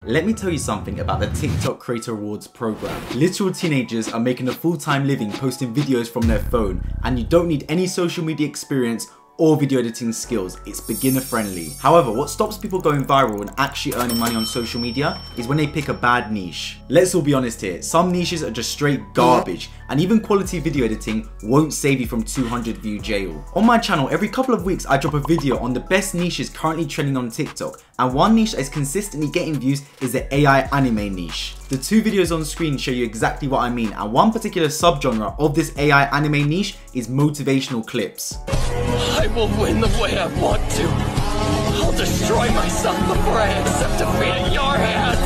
Let me tell you something about the TikTok Creator Awards program. Literal teenagers are making a full-time living posting videos from their phone, and you don't need any social media experience or video editing skills. It's beginner friendly. However, what stops people going viral and actually earning money on social media is when they pick a bad niche. Let's all be honest here, some niches are just straight garbage, and even quality video editing won't save you from 200 view jail. On my channel, every couple of weeks I drop a video on the best niches currently trending on TikTok, and one niche that is consistently getting views is the AI anime niche. The two videos on screen show you exactly what I mean, and one particular subgenre of this AI anime niche is motivational clips. I will win the way I want to. I'll destroy myself before I accept defeat in your hands.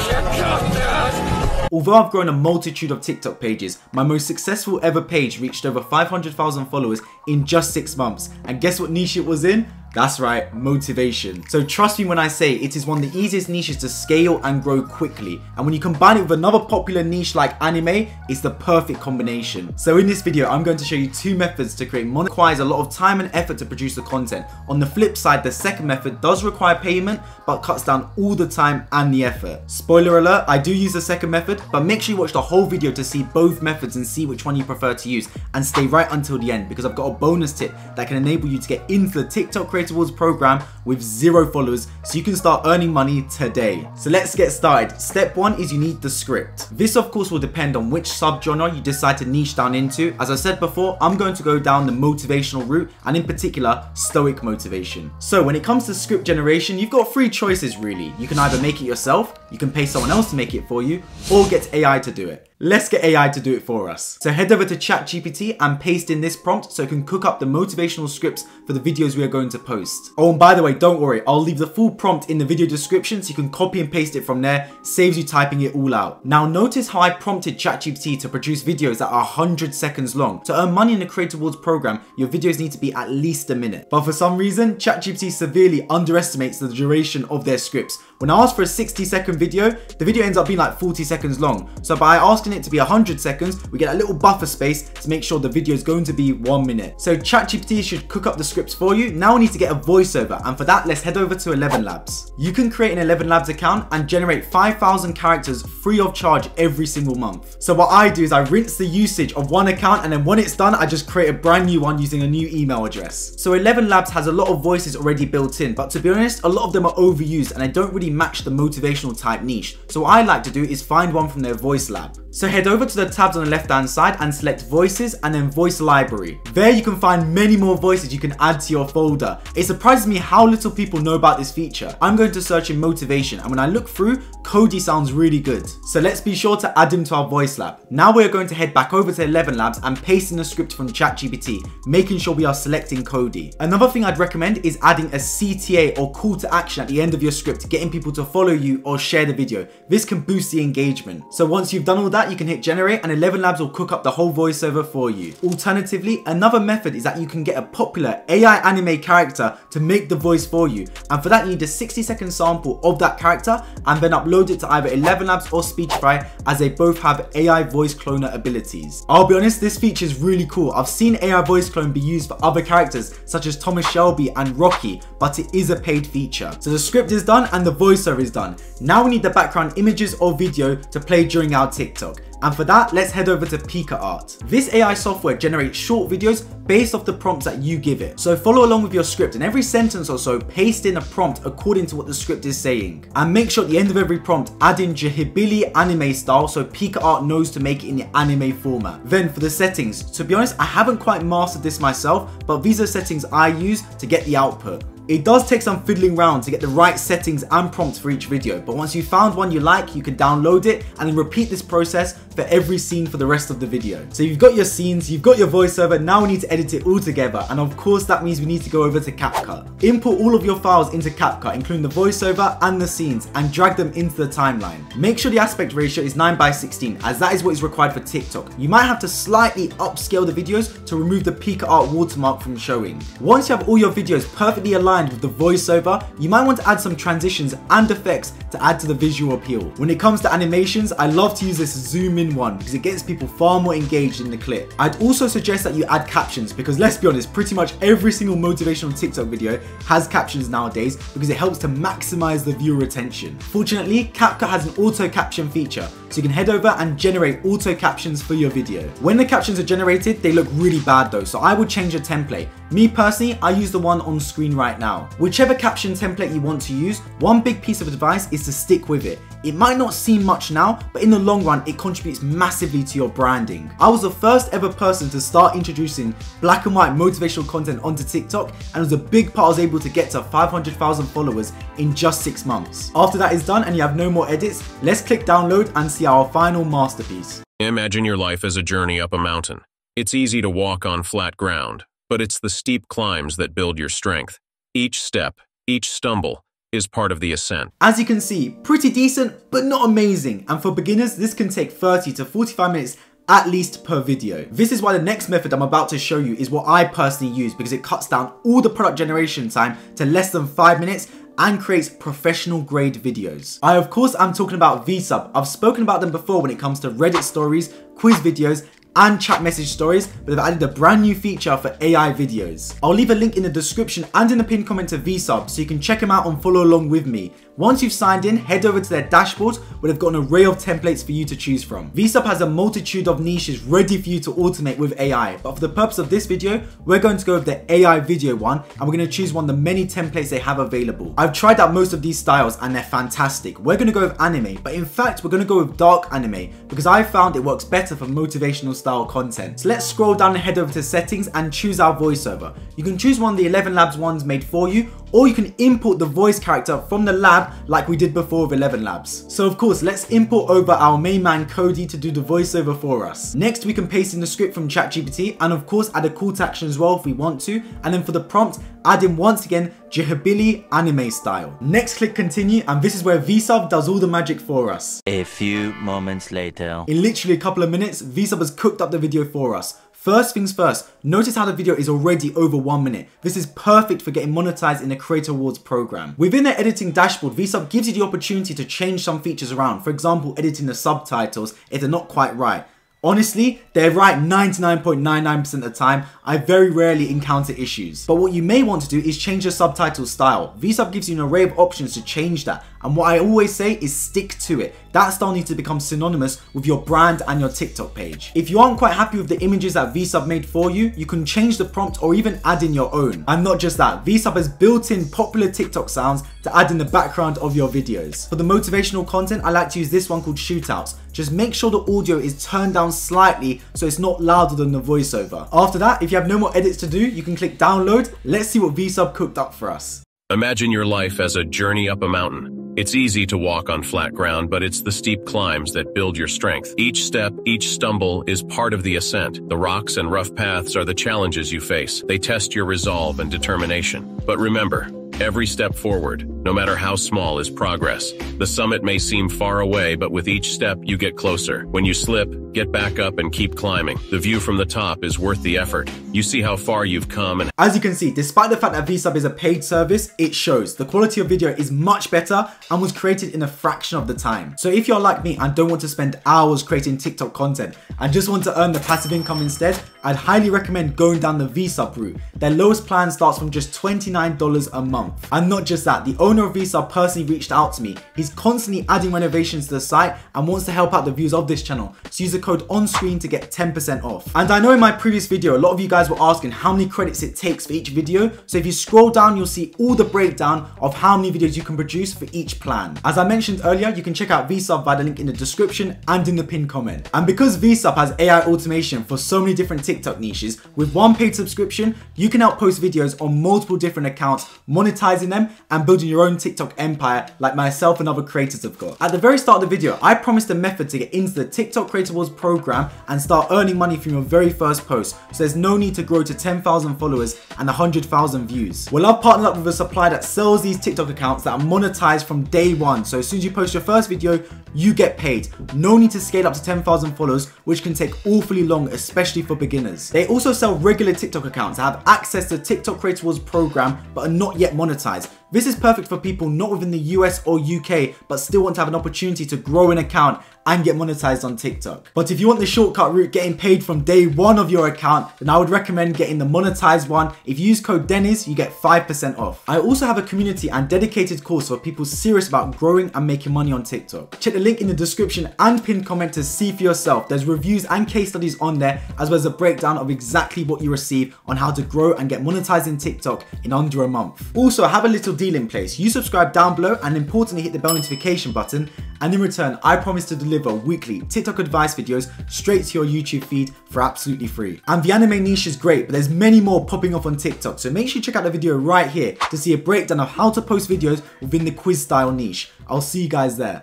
Here comes that. Although I've grown a multitude of TikTok pages, my most successful ever page reached over 500,000 followers in just 6 months. And guess what niche it was in? That's right, motivation. So trust me when I say it is one of the easiest niches to scale and grow quickly. And when you combine it with another popular niche like anime, it's the perfect combination. So in this video, I'm going to show you two methods to create money. It requires a lot of time and effort to produce the content. On the flip side, the second method does require payment, but cuts down all the time and the effort. Spoiler alert, I do use the second method, but make sure you watch the whole video to see both methods and see which one you prefer to use. And stay right until the end, because I've got a bonus tip that can enable you to get into the TikTok Creator Awards program with 0 followers, so you can start earning money today. So let's get started. Step 1 is you need the script. This of course will depend on which subgenre you decide to niche down into. As I said before, I'm going to go down the motivational route, and in particular stoic motivation. So when it comes to script generation, you've got 3 choices really. You can either make it yourself, you can pay someone else to make it for you, or get AI to do it. Let's get AI to do it for us. So head over to ChatGPT and paste in this prompt so it can cook up the motivational scripts for the videos we are going to post. Oh, and by the way, don't worry, I'll leave the full prompt in the video description so you can copy and paste it from there. Saves you typing it all out. Now notice how I prompted ChatGPT to produce videos that are 100 seconds long. To earn money in the Creator Awards program, your videos need to be at least a minute. But for some reason, ChatGPT severely underestimates the duration of their scripts. When I ask for a 60-second video, the video ends up being like 40 seconds long. So by asking it to be 100 seconds, we get a little buffer space to make sure the video is going to be 1 minute. So ChatGPT should cook up the scripts for you. Now we need to get a voiceover, and for that, let's head over to 11 Labs. You can create an 11 Labs account and generate 5,000 characters free of charge every single month. So what I do is I rinse the usage of one account, and then when it's done, I just create a brand new one using a new email address. So 11 Labs has a lot of voices already built in, but to be honest, a lot of them are overused and they don't really match the motivational type niche. So what I like to do is find one from their voice lab. So head over to the tabs on the left hand side and select voices and then voice library. There you can find many more voices you can add to your folder. It surprises me how little people know about this feature. I'm going to search in motivation, and when I look through, Cody sounds really good. So let's be sure to add him to our voice lab. Now we're going to head back over to 11 Labs and paste in the script from ChatGPT, making sure we are selecting Cody. Another thing I'd recommend is adding a CTA or call to action at the end of your script, getting people to follow you or share the video. This can boost the engagement. So once you've done all that, you can hit generate and 11 Labs will cook up the whole voiceover for you. Alternatively, another method is that you can get a popular AI anime character to make the voice for you, and for that you need a 60-second sample of that character and then upload it to either 11 Labs or Speechify, as they both have AI voice cloner abilities. I'll be honest, this feature is really cool. I've seen AI voice clone be used for other characters such as Thomas Shelby and Rocky, but it is a paid feature. So the script is done and the voiceover is done. Now we need the background images or video to play during our TikTok. And for that, let's head over to PikaArt. This AI software generates short videos based off the prompts that you give it. So follow along with your script, and every sentence or so, paste in a prompt according to what the script is saying. And make sure at the end of every prompt, add in Jahibili anime style so PikaArt knows to make it in the anime format. Then for the settings, to be honest, I haven't quite mastered this myself, but these are settings I use to get the output. It does take some fiddling around to get the right settings and prompts for each video, but once you've found one you like, you can download it and then repeat this process for every scene for the rest of the video. So you've got your scenes, you've got your voiceover, now we need to edit it all together, and of course that means we need to go over to CapCut. Import all of your files into CapCut, including the voiceover and the scenes, and drag them into the timeline. Make sure the aspect ratio is 9:16, as that is what is required for TikTok. You might have to slightly upscale the videos to remove the PikaArt watermark from showing. Once you have all your videos perfectly aligned combined with the voiceover, you might want to add some transitions and effects to add to the visual appeal. When it comes to animations, I love to use this zoom in one because it gets people far more engaged in the clip. I'd also suggest that you add captions because let's be honest, pretty much every single motivational TikTok video has captions nowadays because it helps to maximize the viewer attention. Fortunately, CapCut has an auto caption feature, so you can head over and generate auto captions for your video. When the captions are generated, they look really bad though, so I would change the template. Me personally, I use the one on screen right now. Whichever caption template you want to use, one big piece of advice is to stick with it. It might not seem much now, but in the long run, it contributes massively to your branding. I was the first ever person to start introducing black and white motivational content onto TikTok, and it was a big part I was able to get to 500,000 followers in just 6 months. After that is done and you have no more edits, let's click download and see our final masterpiece. Imagine your life as a journey up a mountain. It's easy to walk on flat ground, but it's the steep climbs that build your strength. Each step, each stumble, is part of the ascent. As you can see, pretty decent, but not amazing. And for beginners, this can take 30 to 45 minutes at least per video. This is why the next method I'm about to show you is what I personally use because it cuts down all the product generation time to less than 5 minutes and creates professional grade videos. I of course am talking about Vsub. I've spoken about them before when it comes to Reddit stories, quiz videos, and chat message stories, but they've added a brand new feature for AI videos. I'll leave a link in the description and in the pinned comment to Vsub so you can check them out and follow along with me. Once you've signed in, head over to their dashboard where they've got an array of templates for you to choose from. Vsub has a multitude of niches ready for you to automate with AI, but for the purpose of this video, we're going to go with the AI video one and we're going to choose one of the many templates they have available. I've tried out most of these styles and they're fantastic. We're going to go with anime, but in fact, we're going to go with dark anime because I found it works better for motivational style content. So let's scroll down and head over to settings and choose our voiceover. You can choose one of the 11 Labs ones made for you, or you can import the voice character from the lab like we did before with 11 Labs. So of course, let's import over our main man Cody to do the voiceover for us. Next, we can paste in the script from ChatGPT and of course add a call to action as well if we want to. And then for the prompt, add in once again Hyperbolic anime style. Next, click continue, and this is where Vsub does all the magic for us. A few moments later. In literally a couple of minutes, Vsub has cooked up the video for us. First things first, notice how the video is already over 1 minute. This is perfect for getting monetized in the Creator Awards program. Within their editing dashboard, Vsub gives you the opportunity to change some features around. For example, editing the subtitles if they're not quite right. Honestly, they're right 99.99% of the time. I very rarely encounter issues. But what you may want to do is change the subtitle style. Vsub gives you an array of options to change that. And what I always say is stick to it. That style needs to become synonymous with your brand and your TikTok page. If you aren't quite happy with the images that Vsub made for you, you can change the prompt or even add in your own. And not just that, Vsub has built in popular TikTok sounds to add in the background of your videos. For the motivational content, I like to use this one called Shootouts. Just make sure the audio is turned down slightly so it's not louder than the voiceover. After that, if you have no more edits to do, you can click download. Let's see what Vsub cooked up for us. Imagine your life as a journey up a mountain. It's easy to walk on flat ground, but it's the steep climbs that build your strength. Each step, each stumble is part of the ascent. The rocks and rough paths are the challenges you face. They test your resolve and determination. But remember, every step forward, no matter how small, is progress. The summit may seem far away, but with each step, you get closer. When you slip, get back up and keep climbing. The view from the top is worth the effort. You see how far you've come and... As you can see, despite the fact that Vsub is a paid service, it shows. The quality of video is much better and was created in a fraction of the time. So if you're like me and don't want to spend hours creating TikTok content and just want to earn the passive income instead, I'd highly recommend going down the Vsub route. Their lowest plan starts from just $29 a month. And not just that, the owner of Vsub personally reached out to me. He's constantly adding renovations to the site and wants to help out the viewers of this channel. So use the code on screen to get 10% off. And I know in my previous video, a lot of you guys were asking how many credits it takes for each video. So if you scroll down, you'll see all the breakdown of how many videos you can produce for each plan. As I mentioned earlier, you can check out Vsub via the link in the description and in the pinned comment. And because Vsub has AI automation for so many different TikTok niches, with one paid subscription, you can help post videos on multiple different accounts, monetizing them and building your own TikTok empire like myself and other creators have got. At the very start of the video, I promised a method to get into the TikTok Creator Awards program and start earning money from your very first post, so there's no need to grow to 10,000 followers and 100,000 views. Well, I've partnered up with a supplier that sells these TikTok accounts that are monetized from day one, so as soon as you post your first video, you get paid. No need to scale up to 10,000 followers, which can take awfully long, especially for beginners. beginners. They also sell regular TikTok accounts that have access to TikTok Creator Rewards program but are not yet monetized. This is perfect for people not within the US or UK but still want to have an opportunity to grow an account and get monetized on TikTok. But if you want the shortcut route, getting paid from day one of your account, then I would recommend getting the monetized one. If you use code Dennis, you get 5% off. I also have a community and dedicated course for people serious about growing and making money on TikTok. Check the link in the description and pinned comment to see for yourself. There's reviews and case studies on there, as well as a breakdown of exactly what you receive on how to grow and get monetized in TikTok in under a month. Also, I have a little deal in place. You subscribe down below and importantly hit the bell notification button, and in return I promise to deliver weekly TikTok advice videos straight to your YouTube feed for absolutely free. And the anime niche is great, but there's many more popping up on TikTok, so make sure you check out the video right here to see a breakdown of how to post videos within the quiz style niche. I'll see you guys there.